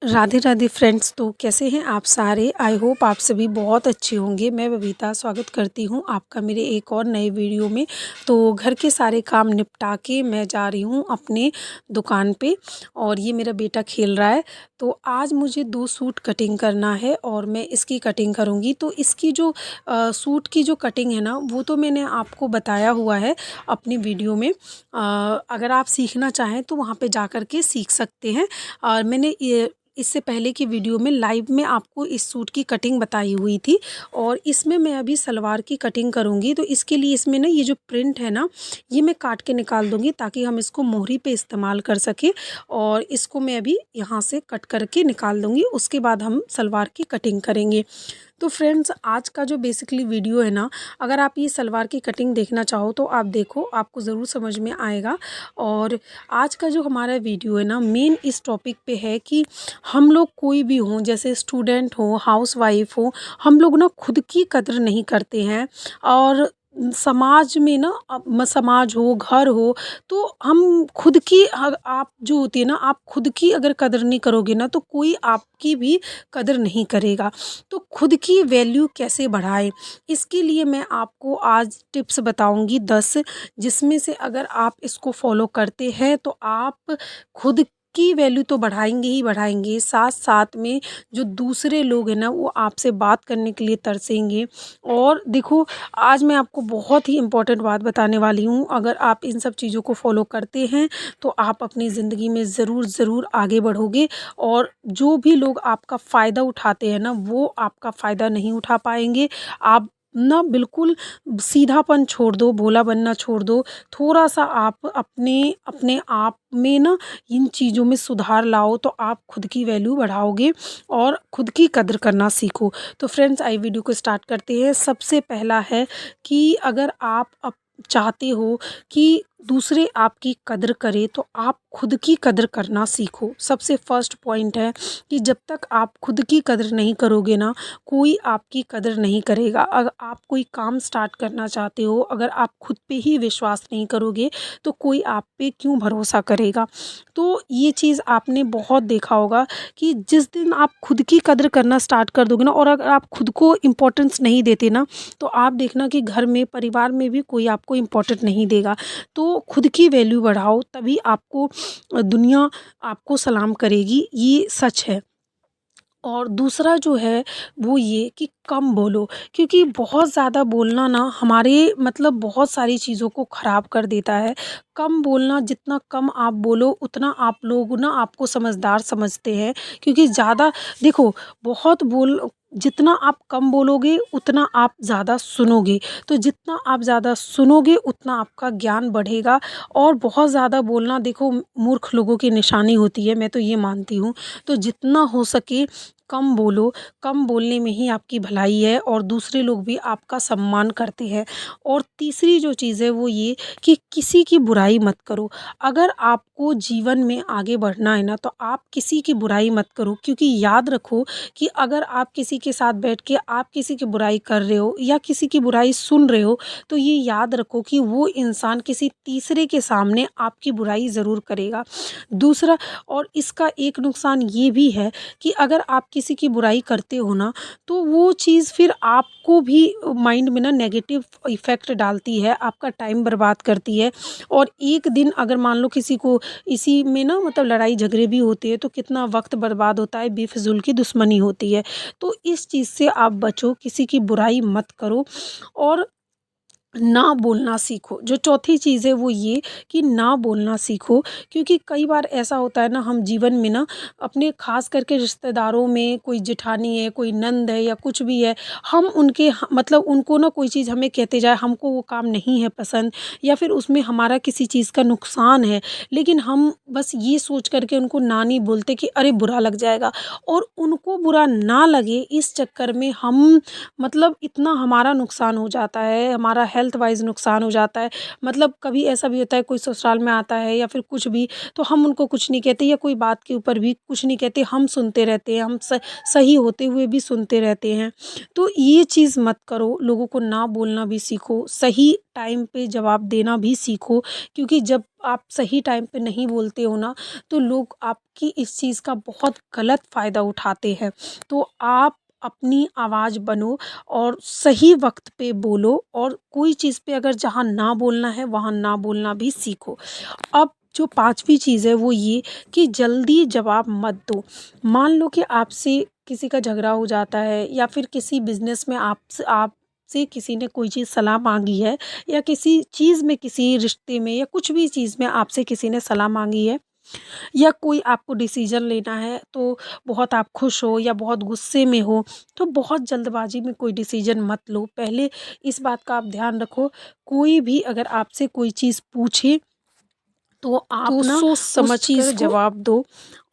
Radhe Radhe friends. तो कैसे हैं आप सारे। आई होप आप सभी बहुत अच्छे होंगे। मैं बबीता स्वागत करती हूं आपका मेरे एक और नए वीडियो में। तो घर के सारे काम निपटा के मैं जा रही हूं अपने दुकान पे और ये मेरा बेटा खेल रहा है। तो आज मुझे 2 सूट कटिंग करना है और मैं इसकी कटिंग करूंगी। तो इसकी जो सूट की जो कटिंग है ना, वो तो मैंने आपको बताया हुआ है अपनी वीडियो में। अगर आप सीखना चाहें तो वहाँ पे जा कर के सीख सकते हैं। और मैंने ये इससे पहले की वीडियो में लाइव में आपको इस सूट की कटिंग बताई हुई थी और इसमें मैं अभी सलवार की कटिंग करूँगी। तो इसके लिए इसमें ना ये जो प्रिंट है ना, ये मैं काट के निकाल दूँगी ताकि हम इसको मोहरी पे इस्तेमाल कर सकें। और इसको मैं अभी यहाँ से कट करके निकाल दूँगी, उसके बाद हम सलवार की कटिंग करेंगे। तो फ्रेंड्स, आज का जो बेसिकली वीडियो है ना, अगर आप ये सलवार की कटिंग देखना चाहो तो आप देखो, आपको ज़रूर समझ में आएगा। और आज का जो हमारा वीडियो है ना, मेन इस टॉपिक पे है कि हम लोग कोई भी हों, जैसे स्टूडेंट हो, हाउसवाइफ हो, हम लोग ना खुद की कदर नहीं करते हैं। और समाज में ना, समाज हो, घर हो, तो हम खुद की आप जो होती है ना, आप खुद की अगर कदर नहीं करोगे ना, तो कोई आपकी भी कदर नहीं करेगा। तो खुद की वैल्यू कैसे बढ़ाएं, इसके लिए मैं आपको आज टिप्स बताऊंगी 10, जिसमें से अगर आप इसको फॉलो करते हैं तो आप खुद की वैल्यू तो बढ़ाएंगे ही बढ़ाएंगे, साथ साथ में जो दूसरे लोग हैं ना, वो आपसे बात करने के लिए तरसेंगे। और देखो, आज मैं आपको बहुत ही इम्पोर्टेंट बात बताने वाली हूँ। अगर आप इन सब चीज़ों को फॉलो करते हैं तो आप अपनी ज़िंदगी में ज़रूर ज़रूर आगे बढ़ोगे। और जो भी लोग आपका फ़ायदा उठाते हैं ना, वो आपका फ़ायदा नहीं उठा पाएंगे। आप ना बिल्कुल सीधापन छोड़ दो, भोला बनना छोड़ दो। थोड़ा सा आप अपने अपने आप में ना इन चीज़ों में सुधार लाओ, तो आप खुद की वैल्यू बढ़ाओगे और खुद की कदर करना सीखो। तो फ्रेंड्स, आई वीडियो को स्टार्ट करते हैं। सबसे पहला है कि अगर आप चाहते हो कि दूसरे आपकी कदर करे, तो आप खुद की कदर करना सीखो। सबसे फर्स्ट पॉइंट है कि जब तक आप खुद की कदर नहीं करोगे ना, कोई आपकी कदर नहीं करेगा। अगर आप कोई काम स्टार्ट करना चाहते हो, अगर आप खुद पे ही विश्वास नहीं करोगे, तो कोई आप पे क्यों भरोसा करेगा। तो ये चीज़ आपने बहुत देखा होगा कि जिस दिन आप खुद की कदर करना स्टार्ट कर दोगे ना, और अगर आप खुद को इम्पोर्टेंस नहीं देते ना, तो आप देखना कि घर में, परिवार में भी कोई आपको इम्पोर्टेंट नहीं देगा। तो खुद की वैल्यू बढ़ाओ, तभी आपको दुनिया आपको सलाम करेगी, ये सच है। और दूसरा जो है वो ये कि कम बोलो, क्योंकि बहुत ज़्यादा बोलना ना हमारे मतलब बहुत सारी चीज़ों को ख़राब कर देता है। कम बोलना, जितना कम आप बोलो उतना आप लोग ना आपको समझदार समझते हैं। क्योंकि ज़्यादा देखो, बहुत बोल जितना आप कम बोलोगे उतना आप ज़्यादा सुनोगे। तो जितना आप ज़्यादा सुनोगे उतना आपका ज्ञान बढ़ेगा। और बहुत ज़्यादा बोलना देखो मूर्ख लोगों की निशानी होती है, मैं तो ये मानती हूँ। तो जितना हो सके कम बोलो। कम बोलने में ही आपकी भलाई है और दूसरे लोग भी आपका सम्मान करते हैं। और तीसरी जो चीज़ है वो ये कि किसी की बुराई मत करो। अगर आपको जीवन में आगे बढ़ना है ना, तो आप किसी की बुराई मत करो। क्योंकि याद रखो कि अगर आप किसी के साथ बैठ के आप किसी की बुराई कर रहे हो या किसी की बुराई सुन रहे हो, तो ये याद रखो कि वो इंसान किसी तीसरे के सामने आपकी बुराई ज़रूर करेगा। दूसरा, और इसका एक नुकसान ये भी है कि अगर आप किसी की बुराई करते हो ना, तो वो चीज़ फिर आपको भी माइंड में ना नेगेटिव इफ़ेक्ट डालती है, आपका टाइम बर्बाद करती है। और एक दिन अगर मान लो किसी को इसी में ना मतलब लड़ाई झगड़े भी होते हैं, तो कितना वक्त बर्बाद होता है, बेफिजूल की दुश्मनी होती है। तो इस चीज़ से आप बचो, किसी की बुराई मत करो और ना बोलना सीखो। जो चौथी चीज़ है वो ये कि ना बोलना सीखो। क्योंकि कई बार ऐसा होता है ना, हम जीवन में ना अपने ख़ास करके रिश्तेदारों में, कोई जेठानी है, कोई नंद है या कुछ भी है, हम उनके मतलब उनको ना कोई चीज़ हमें कहते जाए, हमको वो काम नहीं है पसंद, या फिर उसमें हमारा किसी चीज़ का नुकसान है, लेकिन हम बस ये सोच करके उनको ना नहीं बोलते कि अरे बुरा लग जाएगा। और उनको बुरा ना लगे इस चक्कर में हम मतलब इतना हमारा नुकसान हो जाता है, हमारा हेल्थ वाइज़ नुकसान हो जाता है। मतलब कभी ऐसा भी होता है कोई ससुराल में आता है या फिर कुछ भी, तो हम उनको कुछ नहीं कहते या कोई बात के ऊपर भी कुछ नहीं कहते, हम सुनते रहते हैं, हम सही होते हुए भी सुनते रहते हैं। तो ये चीज़ मत करो, लोगों को ना बोलना भी सीखो, सही टाइम पे जवाब देना भी सीखो, क्योंकि जब आप सही टाइम पे नहीं बोलते हो ना, तो लोग आपकी इस चीज़ का बहुत गलत फ़ायदा उठाते हैं। तो आप अपनी आवाज़ बनो और सही वक़्त पे बोलो, और कोई चीज़ पे अगर जहाँ ना बोलना है, वहाँ ना बोलना भी सीखो। अब जो 5वीं चीज़ है वो ये कि जल्दी जवाब मत दो। मान लो कि आपसे किसी का झगड़ा हो जाता है या फिर किसी बिज़नेस में आपसे किसी ने कोई चीज़ सलाह माँगी है, या किसी चीज़ में, किसी रिश्ते में या कुछ भी चीज़ में आपसे किसी ने सलाह माँगी है, या कोई आपको डिसीज़न लेना है, तो बहुत आप खुश हो या बहुत गुस्से में हो, तो बहुत जल्दबाज़ी में कोई डिसीज़न मत लो। पहले इस बात का आप ध्यान रखो, कोई भी अगर आपसे कोई चीज़ पूछे तो आप तो ना सोच उस समझ कर चीज़ को जवाब दो।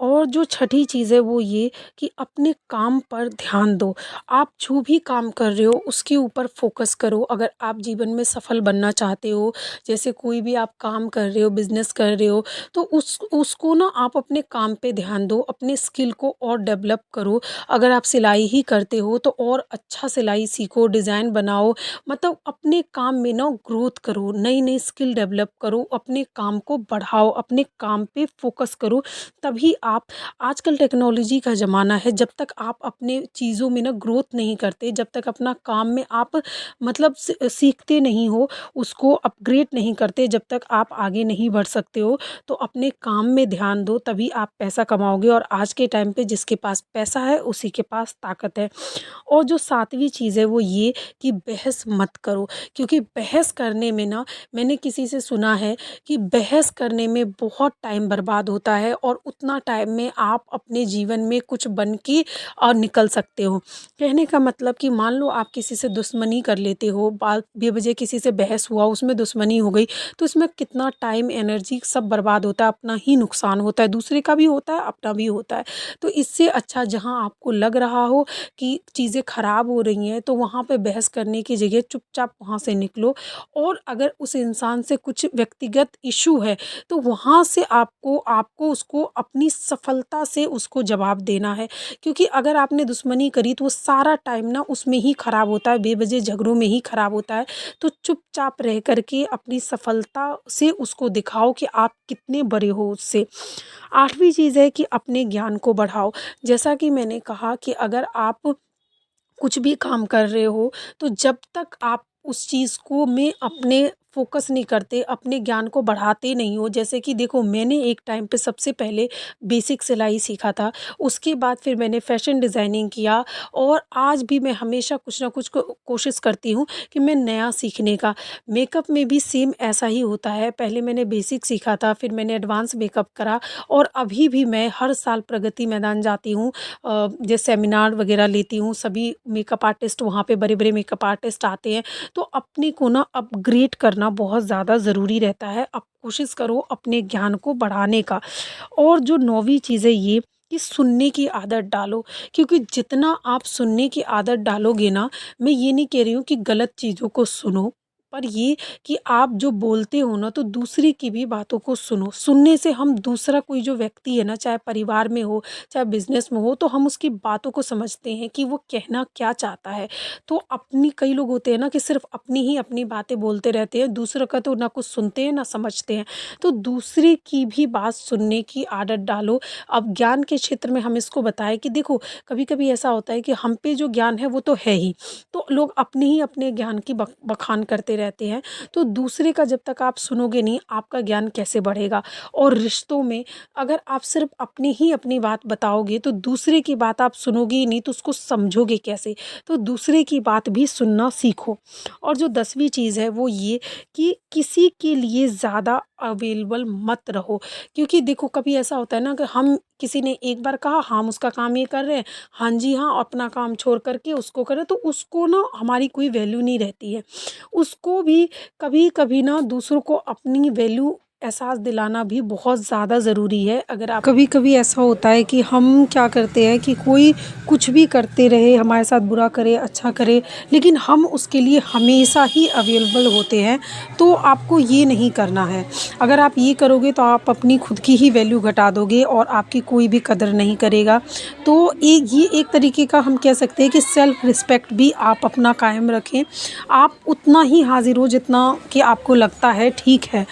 और जो छठी चीज़ है वो ये कि अपने काम पर ध्यान दो। आप जो भी काम कर रहे हो उसके ऊपर फ़ोकस करो। अगर आप जीवन में सफल बनना चाहते हो, जैसे कोई भी आप काम कर रहे हो, बिज़नेस कर रहे हो, तो उसको ना आप अपने काम पे ध्यान दो, अपने स्किल को और डेवलप करो। अगर आप सिलाई ही करते हो तो और अच्छा सिलाई सीखो, डिज़ाइन बनाओ, मतलब अपने काम में ना ग्रोथ करो, नई-नई स्किल डेवलप करो, अपने काम को बढ़ाओ, अपने काम पे फ़ोकस करो। तभी आप, आजकल टेक्नोलॉजी का ज़माना है, जब तक आप अपने चीज़ों में ना ग्रोथ नहीं करते, जब तक अपना काम में आप मतलब सीखते नहीं हो, उसको अपग्रेड नहीं करते, जब तक आप आगे नहीं बढ़ सकते हो। तो अपने काम में ध्यान दो, तभी आप पैसा कमाओगे, और आज के टाइम पे जिसके पास पैसा है उसी के पास ताकत है। और जो 7वीं चीज़ है वो ये कि बहस मत करो, क्योंकि बहस करने में ना, मैंने किसी से सुना है कि बहस करने में बहुत टाइम बर्बाद होता है, और उतना टाइम में आप अपने जीवन में कुछ बन के निकल सकते हो। कहने का मतलब कि मान लो आप किसी से दुश्मनी कर लेते हो, बात बेवजह किसी से बहस हुआ, उसमें दुश्मनी हो गई, तो इसमें कितना टाइम, एनर्जी सब बर्बाद होता है, अपना ही नुकसान होता है, दूसरे का भी होता है, अपना भी होता है। तो इससे अच्छा, जहाँ आपको लग रहा हो कि चीज़ें ख़राब हो रही हैं, तो वहाँ पे बहस करने की जगह चुपचाप वहाँ से निकलो। और अगर उस इंसान से कुछ व्यक्तिगत इश्यू है, तो वहाँ से आपको आपको उसको अपनी सफलता से उसको जवाब देना है। क्योंकि अगर आपने दुश्मनी करी तो वो सारा टाइम ना उसमें ही ख़राब होता है, बेवजह झगड़ों में ही ख़राब होता है। तो चुपचाप रह कर के अपनी सफलता से उसको दिखाओ कि आप कितने बड़े हो उससे। 8वीं चीज़ है कि अपने ज्ञान को बढ़ाओ। जैसा कि मैंने कहा कि अगर आप कुछ भी काम कर रहे हो, तो जब तक आप उस चीज़ को में अपने फ़ोकस नहीं करते, अपने ज्ञान को बढ़ाते नहीं हो, जैसे कि देखो, मैंने एक टाइम पे सबसे पहले बेसिक सिलाई सीखा था, उसके बाद फिर मैंने फ़ैशन डिज़ाइनिंग किया, और आज भी मैं हमेशा कुछ ना कुछ कोशिश करती हूँ कि मैं नया सीखने का। मेकअप में भी सेम ऐसा ही होता है, पहले मैंने बेसिक सीखा था, फिर मैंने एडवांस मेकअप करा, और अभी भी मैं हर साल प्रगति मैदान जाती हूँ, जो सेमिनार वगैरह लेती हूँ, सभी मेकअप आर्टिस्ट, वहाँ पे बड़े-बड़े मेकअप आर्टिस्ट आते हैं। तो अपने को ना अपग्रेड करना बहुत ज़्यादा ज़रूरी रहता है। आप कोशिश करो अपने ज्ञान को बढ़ाने का। और जो 9वीं चीज़ है ये कि सुनने की आदत डालो, क्योंकि जितना आप सुनने की आदत डालोगे ना, मैं ये नहीं कह रही हूँ कि गलत चीज़ों को सुनो, पर ये कि आप जो बोलते हो ना, तो दूसरे की भी बातों को सुनो। सुनने से हम दूसरा कोई जो व्यक्ति है ना, चाहे परिवार में हो, चाहे बिज़नेस में हो, तो हम उसकी बातों को समझते हैं कि वो कहना क्या चाहता है। तो अपनी, कई लोग होते हैं ना कि सिर्फ़ अपनी ही अपनी बातें बोलते रहते हैं, दूसरों का तो ना कुछ सुनते हैं, ना समझते हैं। तो दूसरे की भी बात सुनने की आदत डालो। अब ज्ञान के क्षेत्र में हम इसको बताएँ कि देखो, कभी-कभी ऐसा होता है कि हम पे जो ज्ञान है वो तो है ही, तो लोग अपने ही अपने ज्ञान की बखान करते रहते हैं। तो दूसरे का जब तक आप सुनोगे नहीं, आपका ज्ञान कैसे बढ़ेगा? और रिश्तों में अगर आप सिर्फ़ अपनी ही अपनी बात बताओगे, तो दूसरे की बात आप सुनोगे ही नहीं, तो उसको समझोगे कैसे? तो दूसरे की बात भी सुनना सीखो। और जो 10वीं चीज़ है वो ये कि किसी के लिए ज़्यादा अवेलेबल मत रहो। क्योंकि देखो, कभी ऐसा होता है ना कि हम, किसी ने एक बार कहा, हम उसका काम ये कर रहे हैं, हाँ जी हाँ, अपना काम छोड़ कर के उसको करें, तो उसको ना हमारी कोई वैल्यू नहीं रहती है। उसको भी कभी-कभी ना दूसरों को अपनी वैल्यू एहसास दिलाना भी बहुत ज़्यादा ज़रूरी है। अगर आप कभी-कभी ऐसा होता है कि हम क्या करते हैं कि कोई कुछ भी करते रहे, हमारे साथ बुरा करे, अच्छा करे, लेकिन हम उसके लिए हमेशा ही अवेलेबल होते हैं, तो आपको ये नहीं करना है। अगर आप ये करोगे तो आप अपनी खुद की ही वैल्यू घटा दोगे और आपकी कोई भी कदर नहीं करेगा। तो ये एक तरीके का हम कह सकते हैं कि सेल्फ़ रिस्पेक्ट भी आप अपना कायम रखें। आप उतना ही हाज़िर हो जितना कि आपको लगता है ठीक है।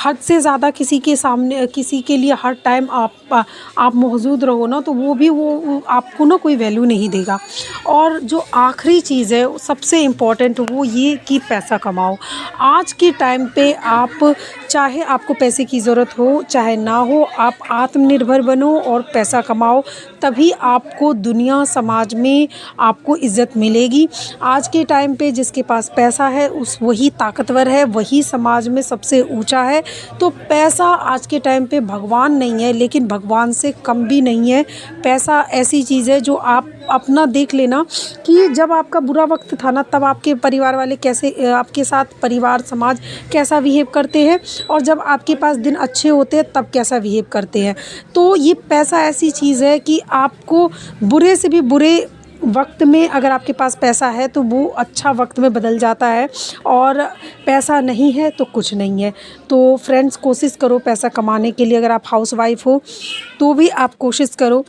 हद से ज़्यादा किसी के सामने किसी के लिए हर टाइम आप मौजूद रहो ना, तो वो आपको ना कोई वैल्यू नहीं देगा। और जो आखिरी चीज़ है सबसे इम्पोर्टेंट वो ये कि पैसा कमाओ। आज के टाइम पे आप चाहे आपको पैसे की ज़रूरत हो चाहे ना हो, आप आत्मनिर्भर बनो और पैसा कमाओ, तभी आपको दुनिया समाज में आपको इज़्ज़त मिलेगी। आज के टाइम पे जिसके पास पैसा है वही ताकतवर है, वही समाज में सबसे ऊँचा है। तो पैसा आज के टाइम पे भगवान नहीं है, लेकिन भगवान से कम भी नहीं है। पैसा ऐसी चीज़ है जो आप अपना देख लेना कि जब आपका बुरा वक़्त था ना, तब आपके परिवार वाले कैसे आपके साथ परिवार समाज कैसा बिहेव करते हैं, और जब आपके पास दिन अच्छे होते हैं तब कैसा बिहेव करते हैं। तो ये पैसा ऐसी चीज़ है कि आपको बुरे से भी बुरे वक़्त में अगर आपके पास पैसा है तो वो अच्छा वक़्त में बदल जाता है, और पैसा नहीं है तो कुछ नहीं है। तो फ्रेंड्स, कोशिश करो पैसा कमाने के लिए। अगर आप हाउसवाइफ़ हो तो भी आप कोशिश करो,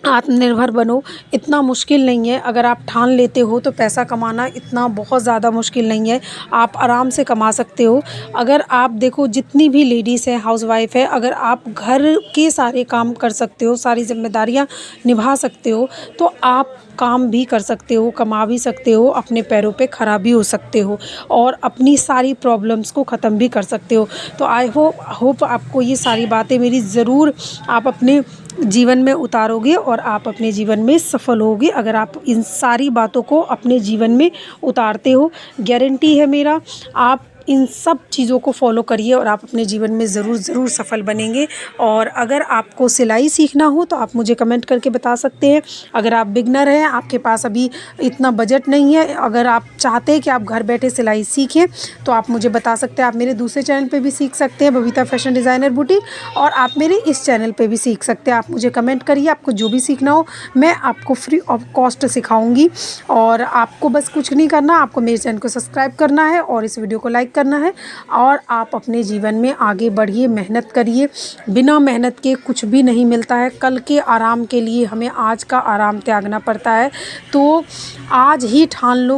आत्मनिर्भर बनो। इतना मुश्किल नहीं है, अगर आप ठान लेते हो तो पैसा कमाना इतना बहुत ज़्यादा मुश्किल नहीं है, आप आराम से कमा सकते हो। अगर आप देखो जितनी भी लेडीज़ हैं, हाउसवाइफ़ है, अगर आप घर के सारे काम कर सकते हो, सारी ज़िम्मेदारियाँ निभा सकते हो, तो आप काम भी कर सकते हो, कमा भी सकते हो, अपने पैरों पे खड़ा भी हो सकते हो और अपनी सारी प्रॉब्लम्स को ख़त्म भी कर सकते हो। तो आई होप आपको ये सारी बातें मेरी ज़रूर आप अपने जीवन में उतारोगे और आप अपने जीवन में सफल होगे अगर आप इन सारी बातों को अपने जीवन में उतारते हो। गारंटी है मेरा, आप इन सब चीज़ों को फॉलो करिए और आप अपने जीवन में ज़रूर सफल बनेंगे। और अगर आपको सिलाई सीखना हो तो आप मुझे कमेंट करके बता सकते हैं। अगर आप बिगनर हैं, आपके पास अभी इतना बजट नहीं है, अगर आप चाहते हैं कि आप घर बैठे सिलाई सीखें, तो आप मुझे बता सकते हैं। आप मेरे दूसरे चैनल पे भी सीख सकते हैं, बबीता फैशन डिज़ाइनर बुटीक, और आप मेरे इस चैनल पे भी सीख सकते हैं। आप मुझे कमेंट करिए, आपको जो भी सीखना हो मैं आपको फ्री ऑफ कॉस्ट सिखाऊंगी। और आपको बस कुछ नहीं करना, आपको मेरे चैनल को सब्सक्राइब करना है और इस वीडियो को लाइक करना है, और आप अपने जीवन में आगे बढ़िए, मेहनत करिए। बिना मेहनत के कुछ भी नहीं मिलता है। कल के आराम के लिए हमें आज का आराम त्यागना पड़ता है। तो आज ही ठान लो